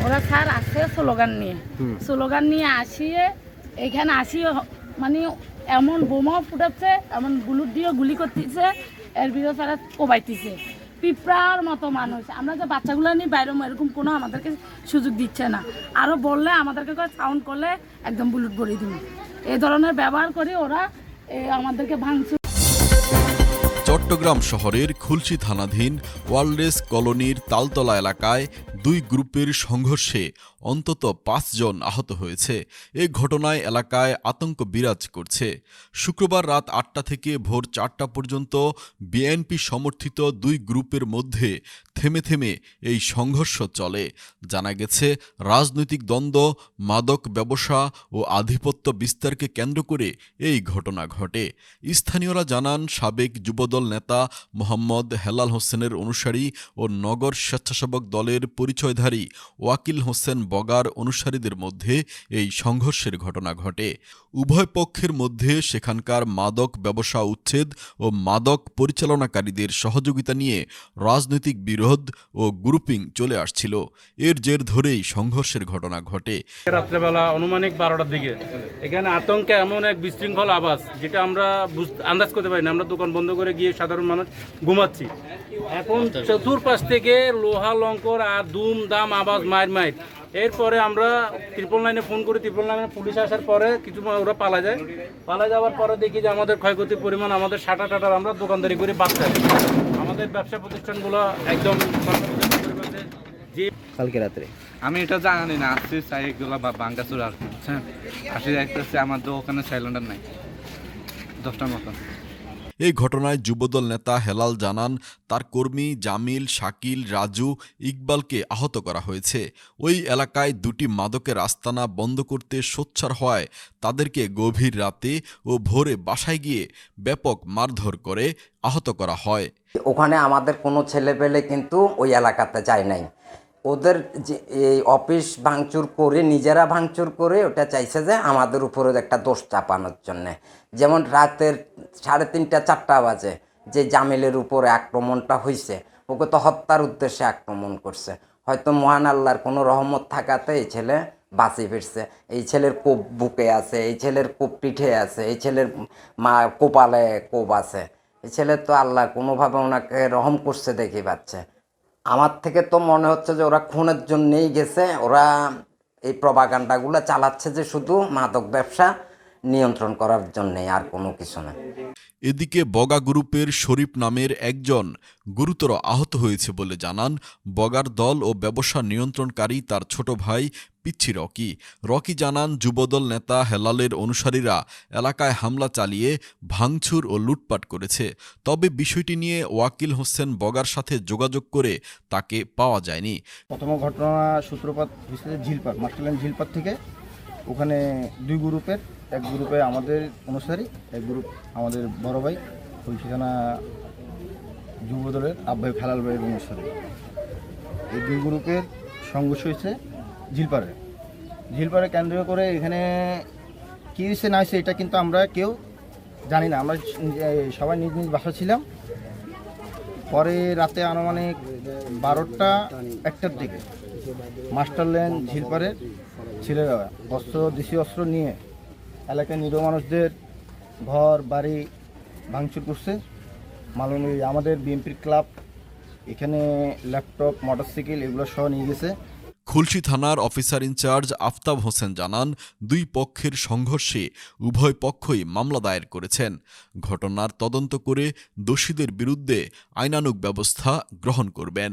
ওরা স্যার আসে স্লোগান নিয়ে আসিয়ে এখানে আসিয়ে মানে এমন বোমাও ফুটাচ্ছে, এমন বুলুট দিয়ে গুলি করতেছে, এর ভিতরে তারা কোবাইতেছে পিঁপড়ার মতো মানুষ। আমরা যে বাচ্চাগুলো নিয়ে বাইরে এরকম কোনো আমাদেরকে সুযোগ দিচ্ছে না। আরও বললে আমাদেরকে সাউন্ড করলে একদম বুলুট ভরিয়ে দিব। এই ধরনের ব্যবহার করে ওরা আমাদেরকে ভাঙচুর। চট্টগ্রাম শহরের খুলশী থানাধীন ওয়ালডেস কলোনির তালতলা এলাকায় দুই গ্রুপের সংঘর্ষে অন্তত ৫ জন আহত হয়েছে। এ ঘটনায় এলাকায় আতঙ্ক বিরাজ করছে। শুক্রবার রাত ৮টা থেকে ভোর ৪টা পর্যন্ত বিএনপি সমর্থিত দুই গ্রুপের মধ্যে থেমে থেমে এই সংঘর্ষ চলে। জানা গেছে, রাজনৈতিক দ্বন্দ্ব, মাদক ব্যবসা ও আধিপত্য বিস্তারকে কেন্দ্র করে এই ঘটনা ঘটে। স্থানীয়রা জানান, সাবেক যুবদল নেতা মোহাম্মদ হেলাল হোসেনের অনুসারী ও নগর স্বেচ্ছাসেবক দলের পরিচয়ধারী ওয়াকিল হোসেন বগার অনুসারীদের মধ্যে এই সংঘর্ষের ঘটনা ঘটে। উভয় পক্ষের মধ্যে সেখানকার মাদক ব্যবসা উচ্ছেদ ও মাদক পরিচালনাকারীদের সহযোগিতা নিয়ে রাজনৈতিক বিরোধ ও গ্রুপিং চলে আসছিল। এর জের ধরেই সংঘর্ষের ঘটনা ঘটে। রাত্রেবেলা আনুমানিক 12টার দিকে এখানে আতঙ্কে এমন এক বিশৃঙ্খল আওয়াজ, যেটা আমরা আন্দাজ করতে পারি না। আমরা দোকান বন্ধ করে গিয়ে সাধারণ মানুষ ঘুমাচ্ছি। এখন চতুর্পাশ থেকে লোহা লঙ্কর আর দুম দাম আওয়াজ মাইর। এরপরে আমরা 999-এ ফোন করি। 999-এ পুলিশ আসার পরে কিছু ওরা পালা যাওয়ার পরে দেখি যে আমাদের ক্ষয়ক্ষতির পরিমাণ, আমাদের টাটার আমরা দোকানদারি করে বাঁচতে আমাদের ব্যবসা প্রতিষ্ঠানগুলো একদম কালকে রাত্রে আমি এটা জানি না, আসছি চাই এগুলো বাঙ্গাচুর আর হ্যাঁ আসি দেখতেছি আমার তো ওখানে সাইলেন্ডার নাই 10টার মতন। এই ঘটনায় যুবদল নেতা হেলাল জানান, তার কর্মী জামিল, শাকিল, রাজু, ইকবালকে আহত করা হয়েছে। ওই এলাকায় দুটি মাদকের আস্তানা বন্ধ করতে সোচ্চার হওয়ায় তাদেরকে গভীর রাতে ও ভোরে বাসায় গিয়ে ব্যাপক মারধর করে আহত করা হয়। ওখানে আমাদের কোনো ছেলেপেলে কিন্তু ওই এলাকাতে যায় নাই। ওদের যে এই অফিস ভাঙচুর করে, নিজেরা ভাঙচুর করে ওটা চাইছে যে আমাদের উপরে একটা দোষ চাপানোর জন্যে। যেমন রাতের 3:30-4টা বাজে যে জামিলের উপরে আক্রমণটা হয়েছে, ওকে তো হত্যার উদ্দেশ্যে আক্রমণ করছে। হয়তো মহান আল্লাহর কোনো রহমত থাকাতে এই ছেলে বাঁচি ফিরছে। এই ছেলের কোপ বুকে আছে, এই ছেলের কোপ পিঠে আছে, এই ছেলের কোপালে কোপ আছে। এই ছেলে তো আল্লাহ কোনোভাবে ওনাকে রহম করছে দেখি পাচ্ছে। আমার থেকে তো মনে হচ্ছে যে ওরা খুনের জন্যেই গেছে। ওরা এই প্রপাগান্ডাগুলো চালাচ্ছে যে শুধু মাদক ব্যবসা নিয়ন্ত্রণ করার জন্যেই, আর কোনো কিছু না। এদিকে বগা গ্রুপের শরীফ নামের একজন গুরুতর আহত হয়েছে বলে জানান বগার দল ও ব্যবসা নিয়ন্ত্রণকারী তার ছোট ভাই পিচ্ছি রকি জানান, যুবদল নেতা হেলালের অনুসারীরা এলাকায় হামলা চালিয়ে ভাঙচুর ও লুটপাট করেছে। তবে বিষয়টি নিয়ে ওয়াকিল হোসেন বগার সাথে যোগাযোগ করে তাকে পাওয়া যায়নি। প্রথম ঘটনা সূত্রপাত হয়েছে ঝিলপাট, মাস্টারল্যান্ড ঝিলপাট থেকে। ওখানে দুই গ্রুপের, এক গ্রুপে আমাদের অনুসারী, এক গ্রুপ আমাদের বড় ভাই খুলশী থানা যুবদলের আব্বাই হেলাল ভাইয়ের অনুসারী। এই দুই গ্রুপের সংঘর্ষ হয়েছে ঝিলপাড়ে কেন্দ্র করে। এখানে কী হয়েছে না হয়েছে এটা কিন্তু আমরা কেউ জানি না। আমরা সবাই নিজ নিজ বাসা ছিলাম। পরে রাতে আনুমানিক 12টা-1টার দিকে মাস্টারল্যান্ড ঝিলপাড়ের ছেলেরা দেশীয় অস্ত্র নিয়ে এলাকায় নিরীহ মানুষদের ঘর বাড়ি ভাঙচুর করছে। আমাদের বিএনপির ক্লাব এখানে ল্যাপটপ, মোটরসাইকেল এগুলো সহ নিয়ে গেছে। খুলশী থানার অফিসার ইনচার্জ আফতাব হোসেন জানান, দুই পক্ষের সংঘর্ষে উভয় পক্ষই মামলা দায়ের করেছেন। ঘটনার তদন্ত করে দোষীদের বিরুদ্ধে আইনানুগ ব্যবস্থা গ্রহণ করবেন।